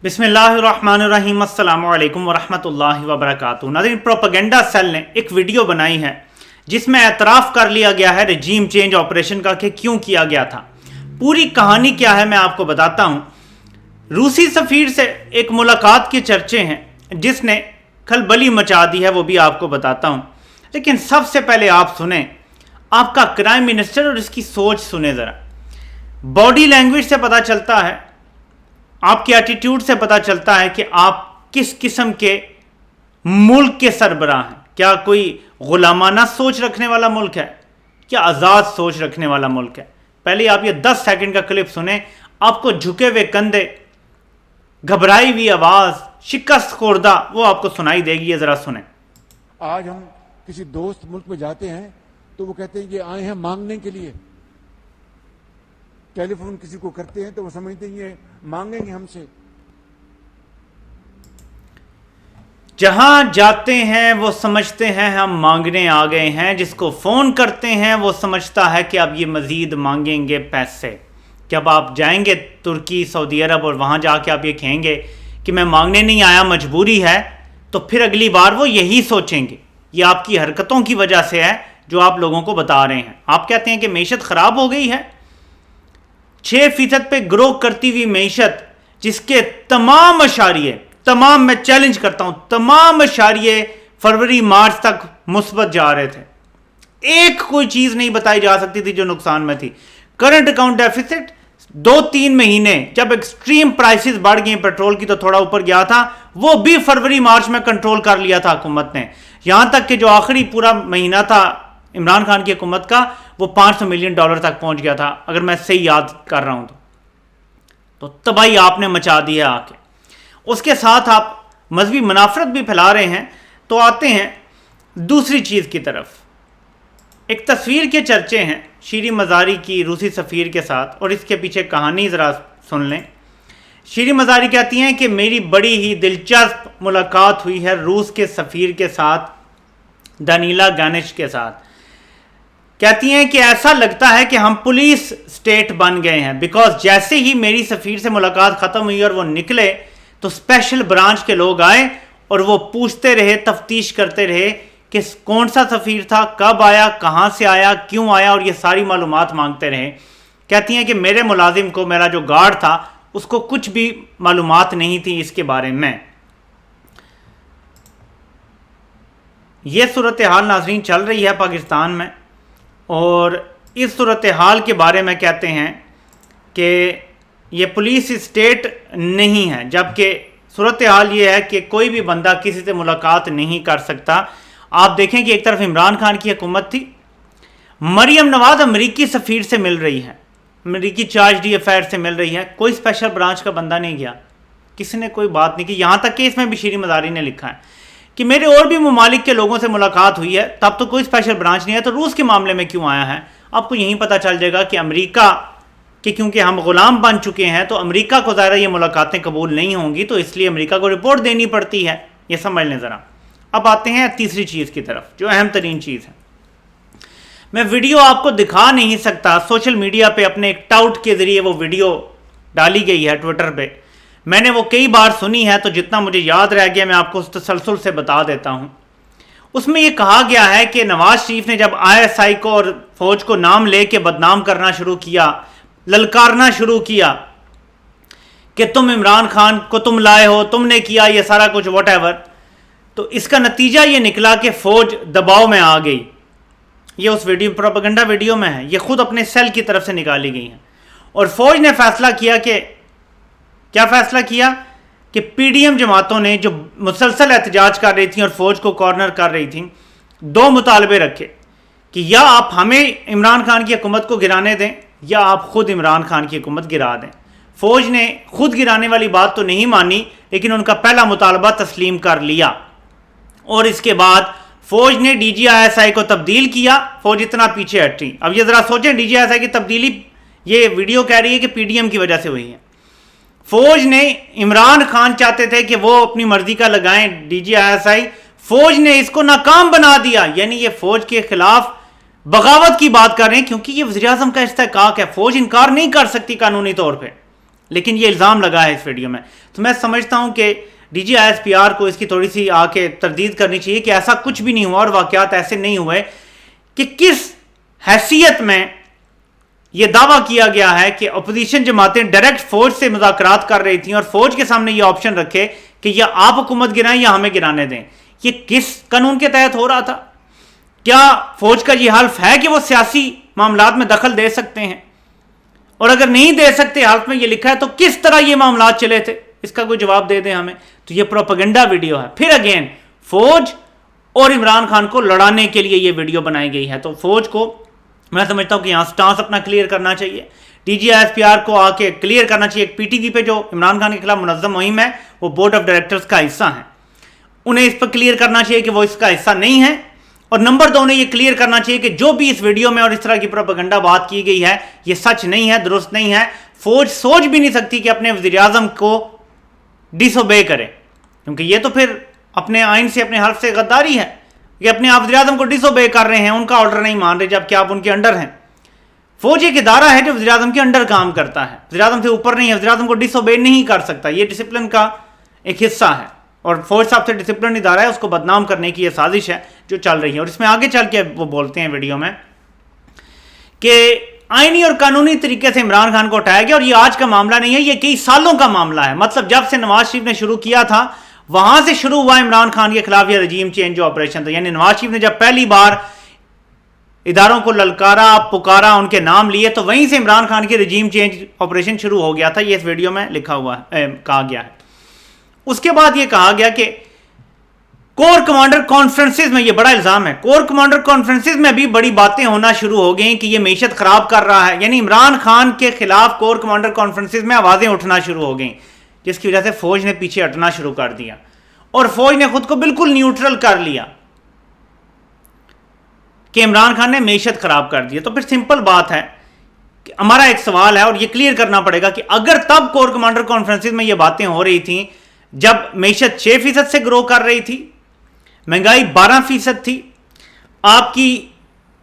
بسم اللہ الرحمن الرحیم السلام علیکم ورحمۃ اللہ وبرکاتہ۔ ناظرین، پروپیگنڈا سیل نے ایک ویڈیو بنائی ہے جس میں اعتراف کر لیا گیا ہے رجیم چینج آپریشن کا کہ کیوں کیا گیا تھا۔ پوری کہانی کیا ہے میں آپ کو بتاتا ہوں۔ روسی سفیر سے ایک ملاقات کے چرچے ہیں جس نے کھلبلی مچا دی ہے، وہ بھی آپ کو بتاتا ہوں، لیکن سب سے پہلے آپ سنیں آپ کا کرائم منسٹر اور اس کی سوچ سنیں ذرا۔ باڈی لینگویج سے پتہ چلتا ہے، آپ کے ایٹیٹیوڈ سے پتہ چلتا ہے کہ آپ کس قسم کے ملک کے سربراہ ہیں۔ کیا کوئی غلامانہ سوچ رکھنے والا ملک ہے؟ کیا آزاد سوچ رکھنے والا ملک ہے؟ پہلے آپ یہ 10 سیکنڈ کا کلپ سنیں، آپ کو جھکے ہوئے کندھے، گھبرائی ہوئی آواز، شکست خوردہ وہ آپ کو سنائی دے گی، یہ ذرا سنیں۔ آج ہم کسی دوست ملک میں جاتے ہیں تو وہ کہتے ہیں کہ آئے ہیں مانگنے کے لیے، ٹیلی فون کسی کو کرتے ہیں تو وہ سمجھتے ہیں یہ مانگیں گے ہم سے۔ جہاں جاتے ہیں وہ سمجھتے ہیں ہم مانگنے آ گئے ہیں، جس کو فون کرتے ہیں وہ سمجھتا ہے کہ اب یہ مزید مانگیں گے پیسے۔ جب آپ جائیں گے ترکی، سعودی عرب اور وہاں جا کے آپ یہ کہیں گے کہ میں مانگنے نہیں آیا، مجبوری ہے، تو پھر اگلی بار وہ یہی سوچیں گے۔ یہ آپ کی حرکتوں کی وجہ سے ہے جو آپ لوگوں کو بتا رہے ہیں۔ آپ کہتے ہیں کہ معیشت خراب ہو گئی ہے، 6% پہ گرو کرتی ہوئی معیشت، جس کے تمام اشاریے، میں چیلنج کرتا ہوں، تمام اشاریے فروری مارچ تک مثبت جا رہے تھے، ایک کوئی چیز نہیں بتائی جا سکتی تھی جو نقصان میں تھی۔ کرنٹ اکاؤنٹ ڈیفیسٹ 2-3 مہینے جب ایکسٹریم پرائسز بڑھ گئی پیٹرول کی تو تھوڑا اوپر گیا تھا، وہ بھی فروری مارچ میں کنٹرول کر لیا تھا حکومت نے، یہاں تک کہ جو آخری پورا مہینہ تھا عمران خان کی حکومت کا وہ $500 ملین تک پہنچ گیا تھا، اگر میں صحیح یاد کر رہا ہوں تو تباہی آپ نے مچا دی ہے آ کے۔ اس کے ساتھ آپ مذہبی منافرت بھی پھیلا رہے ہیں۔ تو آتے ہیں دوسری چیز کی طرف۔ ایک تصویر کے چرچے ہیں شیریں مزاری کی روسی سفیر کے ساتھ، اور اس کے پیچھے کہانی ذرا سن لیں۔ شیریں مزاری کہتی ہیں کہ میری بڑی ہی دلچسپ ملاقات ہوئی ہے روس کے سفیر کے ساتھ، دانیلا گانش کے ساتھ۔ کہتی ہیں کہ ایسا لگتا ہے کہ ہم پولیس سٹیٹ بن گئے ہیں، بیکاز جیسے ہی میری سفیر سے ملاقات ختم ہوئی اور وہ نکلے تو اسپیشل برانچ کے لوگ آئے اور وہ پوچھتے رہے، تفتیش کرتے رہے کہ کون سا سفیر تھا، کب آیا، کہاں سے آیا، کیوں آیا، اور یہ ساری معلومات مانگتے رہے۔ کہتی ہیں کہ میرے ملازم کو، میرا جو گارڈ تھا، اس کو کچھ بھی معلومات نہیں تھی اس کے بارے میں۔ یہ صورتحال ناظرین چل رہی ہے پاکستان میں، اور اس صورتحال کے بارے میں کہتے ہیں کہ یہ پولیس اسٹیٹ نہیں ہے، جبکہ صورتحال یہ ہے کہ کوئی بھی بندہ کسی سے ملاقات نہیں کر سکتا۔ آپ دیکھیں کہ ایک طرف عمران خان کی حکومت تھی، مریم نواز امریکی سفیر سے مل رہی ہے، امریکی چارج ڈی افیئر سے مل رہی ہے، کوئی اسپیشل برانچ کا بندہ نہیں گیا، کسی نے کوئی بات نہیں کی، یہاں تک کہ اس میں بھی شیریں مزاری نے لکھا ہے کہ میرے اور بھی ممالک کے لوگوں سے ملاقات ہوئی ہے، تب تو کوئی اسپیشل برانچ نہیں ہے، تو روس کے معاملے میں کیوں آیا ہے؟ آپ کو یہیں پتہ چل جائے گا کہ امریکہ کہ کیونکہ ہم غلام بن چکے ہیں تو امریکہ کو ظاہر یہ ملاقاتیں قبول نہیں ہوں گی، تو اس لیے امریکہ کو رپورٹ دینی پڑتی ہے۔ یہ سمجھ لیں ذرا۔ اب آتے ہیں تیسری چیز کی طرف جو اہم ترین چیز ہے۔ میں ویڈیو آپ کو دکھا نہیں سکتا، سوشل میڈیا پہ اپنے ایک ٹاؤٹ کے ذریعے وہ ویڈیو ڈالی گئی ہے ٹویٹر پہ، میں نے وہ کئی بار سنی ہے، تو جتنا مجھے یاد رہ گیا میں آپ کو اس تسلسل سے بتا دیتا ہوں۔ اس میں یہ کہا گیا ہے کہ نواز شریف نے جب ISI کو اور فوج کو نام لے کے بدنام کرنا شروع کیا، للکارنا شروع کیا کہ تم عمران خان کو تم لائے ہو، تم نے کیا یہ سارا کچھ واٹ ایور، تو اس کا نتیجہ یہ نکلا کہ فوج دباؤ میں آ گئی۔ یہ اس ویڈیو پروپیگنڈا ویڈیو میں ہے، یہ خود اپنے سیل کی طرف سے نکالی گئی ہیں، اور فوج نے فیصلہ کیا کہ کیا فیصلہ کیا کہ PDM جماعتوں نے جو مسلسل احتجاج کر رہی تھیں اور فوج کو کارنر کر رہی تھیں، 2 مطالبے رکھے کہ یا آپ ہمیں عمران خان کی حکومت کو گرانے دیں یا آپ خود عمران خان کی حکومت گرا دیں۔ فوج نے خود گرانے والی بات تو نہیں مانی، لیکن ان کا پہلا مطالبہ تسلیم کر لیا، اور اس کے بعد فوج نے DGISI کو تبدیل کیا، فوج اتنا پیچھے ہٹی۔ اب یہ ذرا سوچیں، DGISI کی تبدیلی یہ ویڈیو کہہ رہی ہے کہ PDM کی وجہ سے ہوئی ہے۔ فوج نے، عمران خان چاہتے تھے کہ وہ اپنی مرضی کا لگائیں DGISI، فوج نے اس کو ناکام بنا دیا، یعنی یہ فوج کے خلاف بغاوت کی بات کر رہے ہیں، کیونکہ یہ وزیر اعظم کا استحقاق ہے، فوج انکار نہیں کر سکتی قانونی طور پہ، لیکن یہ الزام لگا ہے اس ویڈیو میں. تو میں سمجھتا ہوں کہ D G I S P R کو اس کی تھوڑی سی آ کے تردید کرنی چاہیے کہ ایسا کچھ بھی نہیں ہوا اور واقعات ایسے نہیں ہوئے کہ کس حیثیت میں یہ دعویٰ کیا گیا ہے کہ اپوزیشن جماعتیں ڈائریکٹ فوج سے مذاکرات کر رہی تھیں اور فوج کے سامنے یہ آپشن رکھے کہ یا آپ حکومت گرائیں یا ہمیں گرانے دیں. یہ کس قانون کے تحت ہو رہا تھا؟ کیا فوج کا یہ حلف ہے کہ وہ سیاسی معاملات میں دخل دے سکتے ہیں؟ اور اگر نہیں دے سکتے، حلف میں یہ لکھا ہے، تو کس طرح یہ معاملات چلے تھے؟ اس کا کوئی جواب دے دیں ہمیں. تو یہ پروپیگنڈا ویڈیو ہے. پھر اگین فوج اور عمران خان کو لڑانے کے لیے یہ ویڈیو بنائی گئی ہے. تو فوج کو میں سمجھتا ہوں کہ یہاں سٹانس اپنا کلیئر کرنا چاہیے. D G I S P R کو آ کے کلیئر کرنا چاہیے. پی ٹی وی پہ جو عمران خان کے خلاف منظم مہم ہے وہ بورڈ آف ڈائریکٹرز کا حصہ ہیں، انہیں اس پر کلیئر کرنا چاہیے کہ وہ اس کا حصہ نہیں ہے. اور نمبر 2 انہیں یہ کلیئر کرنا چاہیے کہ جو بھی اس ویڈیو میں اور اس طرح کی پروپیگنڈا بات کی گئی ہے یہ سچ نہیں ہے، درست نہیں ہے. فوج سوچ بھی نہیں سکتی کہ اپنے وزیر اعظم کو ڈس اوبے کرے، کیونکہ یہ تو پھر اپنے آئین سے، اپنے حلف سے غداری ہے کہ اپنے آپ وزیر اعظم کو ڈس اوبے کر رہے ہیں، ان کا آرڈر نہیں مان رہے جبکہ آپ ان کے انڈر ہیں. فوج ایک ادارہ ہے جو وزیر اعظم کے انڈر کام کرتا ہے، وزیر اعظم سے اوپر نہیں ہے، وزیر اعظم کو ڈس اوبے نہیں کر سکتا. یہ ڈسپلن کا ایک حصہ ہے اور فوج صاحب سے ڈسپلن ادارہ ہے، اس کو بدنام کرنے کی یہ سازش ہے جو چل رہی ہے. اور اس میں آگے چل کے وہ بولتے ہیں ویڈیو میں کہ آئینی اور قانونی طریقے سے عمران خان کو ہٹایا گیا اور یہ آج کا معاملہ نہیں ہے، یہ کئی سالوں کا معاملہ ہے. مطلب جب سے نواز شریف نے شروع کیا تھا وہاں سے شروع ہوا عمران خان کے خلاف یہ رجیم چینج جو آپریشن تھا. یعنی نواز شریف نے جب پہلی بار اداروں کو للکارا، پکارا، ان کے نام لیے، تو وہیں سے عمران خان کی رجیم چینج آپریشن شروع ہو گیا تھا. یہ اس ویڈیو میں لکھا ہوا ہے، کہا گیا ہے. اس کے بعد یہ کہا گیا کہ کور کمانڈر کانفرنسز میں، یہ بڑا الزام ہے، کور کمانڈر کانفرنسز میں بھی بڑی باتیں ہونا شروع ہو گئیں کہ یہ معیشت خراب کر رہا ہے. یعنی عمران خان کے خلاف کور کمانڈر کانفرنسز میں آوازیں اٹھنا شروع ہو گئیں، جس کی وجہ سے فوج نے پیچھے ہٹنا شروع کر دیا اور فوج نے خود کو بالکل نیوٹرل کر لیا کہ عمران خان نے معیشت خراب کر دی. تو پھر سمپل بات ہے کہ ہمارا ایک سوال ہے اور یہ کلیئر کرنا پڑے گا کہ اگر تب کور کمانڈر کانفرنسز میں یہ باتیں ہو رہی تھیں جب معیشت 6% سے گرو کر رہی تھی، مہنگائی 12% تھی، آپ کی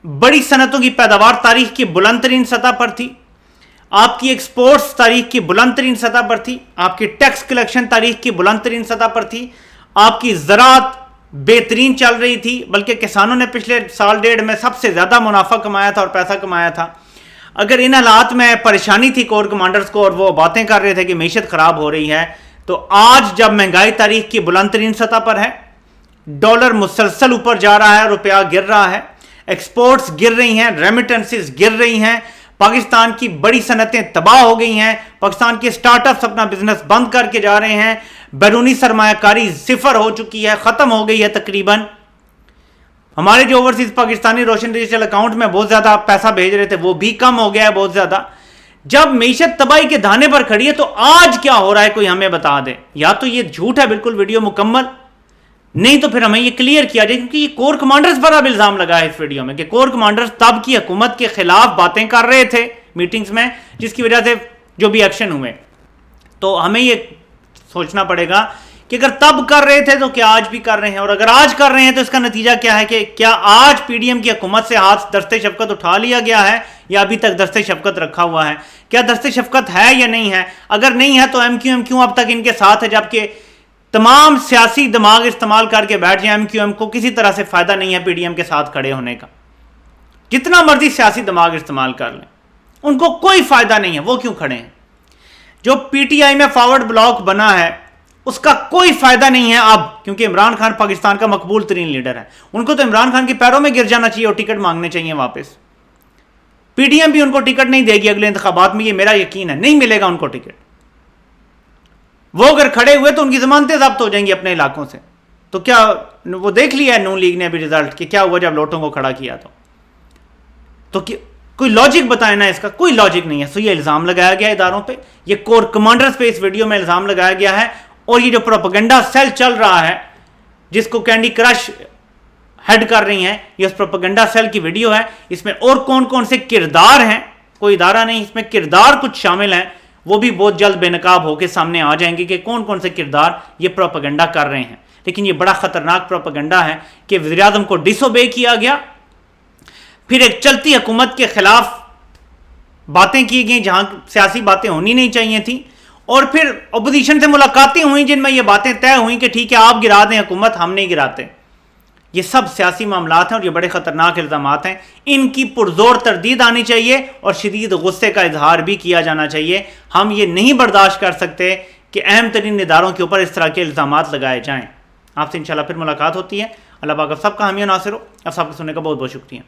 بڑی صنعتوں کی پیداوار تاریخ کی بلند ترین سطح پر تھی، آپ کی ایکسپورٹس تاریخ کی بلند ترین سطح پر تھی، آپ کی ٹیکس کلیکشن تاریخ کی بلند ترین سطح پر تھی، آپ کی زراعت بہترین چل رہی تھی، بلکہ کسانوں نے پچھلے سال ڈیڑھ میں سب سے زیادہ منافع کمایا تھا اور پیسہ کمایا تھا. اگر ان حالات میں پریشانی تھی کور کمانڈرز کو اور وہ باتیں کر رہے تھے کہ معیشت خراب ہو رہی ہے، تو آج جب مہنگائی تاریخ کی بلند ترین سطح پر ہے، ڈالر مسلسل اوپر جا رہا ہے، روپیہ گر رہا ہے، ایکسپورٹس گر رہی ہیں، ریمیٹنسز گر رہی ہیں، پاکستان کی بڑی صنعتیں تباہ ہو گئی ہیں، پاکستان کے سٹارٹ اپس اپنا بزنس بند کر کے جا رہے ہیں، بیرونی سرمایہ کاری صفر ہو چکی ہے، ختم ہو گئی ہے تقریباً. ہمارے جو اوورسیز پاکستانی روشن ڈیجیٹل اکاؤنٹ میں بہت زیادہ پیسہ بھیج رہے تھے وہ بھی کم ہو گیا ہے بہت زیادہ. جب معیشت تباہی کے دھانے پر کھڑی ہے تو آج کیا ہو رہا ہے کوئی ہمیں بتا دے. یا تو یہ جھوٹ ہے بالکل ویڈیو مکمل، نہیں تو پھر ہمیں یہ کلیئر کیا جائے، کیونکہ یہ کور کمانڈرز پر اب الزام لگا ہے اس ویڈیو میں کہ کور کمانڈرز تب کی حکومت کے خلاف باتیں کر رہے تھے میٹنگز میں، جس کی وجہ سے جو بھی ایکشن ہوئے. تو ہمیں یہ سوچنا پڑے گا کہ اگر تب کر رہے تھے تو کیا آج بھی کر رہے ہیں، اور اگر آج کر رہے ہیں تو اس کا نتیجہ کیا ہے کہ کیا آج پی ڈی ایم کی حکومت سے ہاتھ دست شفقت اٹھا لیا گیا ہے یا ابھی تک دست شفقت رکھا ہوا ہے؟ کیا دست شفقت ہے یا نہیں ہے؟ اگر نہیں ہے تو ایم کیو ایم کیوں اب تک ان کے ساتھ ہے، جبکہ تمام سیاسی دماغ استعمال کر کے بیٹھ جائیں، ایم کیو ایم کو کسی طرح سے فائدہ نہیں ہے پی ڈی ایم کے ساتھ کھڑے ہونے کا. جتنا مرضی سیاسی دماغ استعمال کر لیں ان کو کوئی فائدہ نہیں ہے، وہ کیوں کھڑے ہیں؟ جو پی ٹی آئی میں فارورڈ بلاک بنا ہے اس کا کوئی فائدہ نہیں ہے اب، کیونکہ عمران خان پاکستان کا مقبول ترین لیڈر ہے. ان کو تو عمران خان کے پیروں میں گر جانا چاہیے اور ٹکٹ مانگنے چاہیے واپس. پی ڈی ایم بھی ان کو ٹکٹ نہیں دے گی اگلے انتخابات میں، یہ میرا یقین ہے، نہیں ملے گا ان کو ٹکٹ. وہ اگر کھڑے ہوئے تو ان کی ضمانتیں ضبط ہو جائیں گی اپنے علاقوں سے. تو کیا وہ دیکھ لیا ہے نون لیگ نے ابھی رزلٹ کہ کیا ہوا جب لوٹوں کو کھڑا کیا تو کوئی لاجک بتائیں نا، اس کا کوئی لاجک نہیں ہے. سو یہ الزام لگایا گیا اداروں پہ، یہ کور کمانڈرز پہ اس ویڈیو میں الزام لگایا گیا ہے. اور یہ جو پروپیگنڈا سیل چل رہا ہے جس کو کینڈی کرش ہیڈ کر رہی ہیں، یہ اس پروپیگنڈا سیل کی ویڈیو ہے. اس میں اور کون کون سے کردار ہیں، کوئی ادارہ نہیں، اس میں کردار کچھ شامل ہیں، وہ بھی بہت جلد بے نقاب ہو کے سامنے آ جائیں گے کہ کون کون سے کردار یہ پروپیگنڈا کر رہے ہیں. لیکن یہ بڑا خطرناک پروپیگنڈا ہے کہ وزیر اعظم کو ڈس اوبے کیا گیا، پھر ایک چلتی حکومت کے خلاف باتیں کی گئیں جہاں سیاسی باتیں ہونی نہیں چاہیے تھیں، اور پھر اپوزیشن سے ملاقاتیں ہوئیں جن میں یہ باتیں طے ہوئیں کہ ٹھیک ہے آپ گرا دیں حکومت، ہم نہیں گراتے. یہ سب سیاسی معاملات ہیں اور یہ بڑے خطرناک الزامات ہیں. ان کی پرزور تردید آنی چاہیے اور شدید غصے کا اظہار بھی کیا جانا چاہیے. ہم یہ نہیں برداشت کر سکتے کہ اہم ترین اداروں کے اوپر اس طرح کے الزامات لگائے جائیں. آپ سے انشاءاللہ پھر ملاقات ہوتی ہے. اللہ پاک آپ سب کا حامی و ناصر ہو. آپ سب کو سننے کا بہت بہت شکریہ.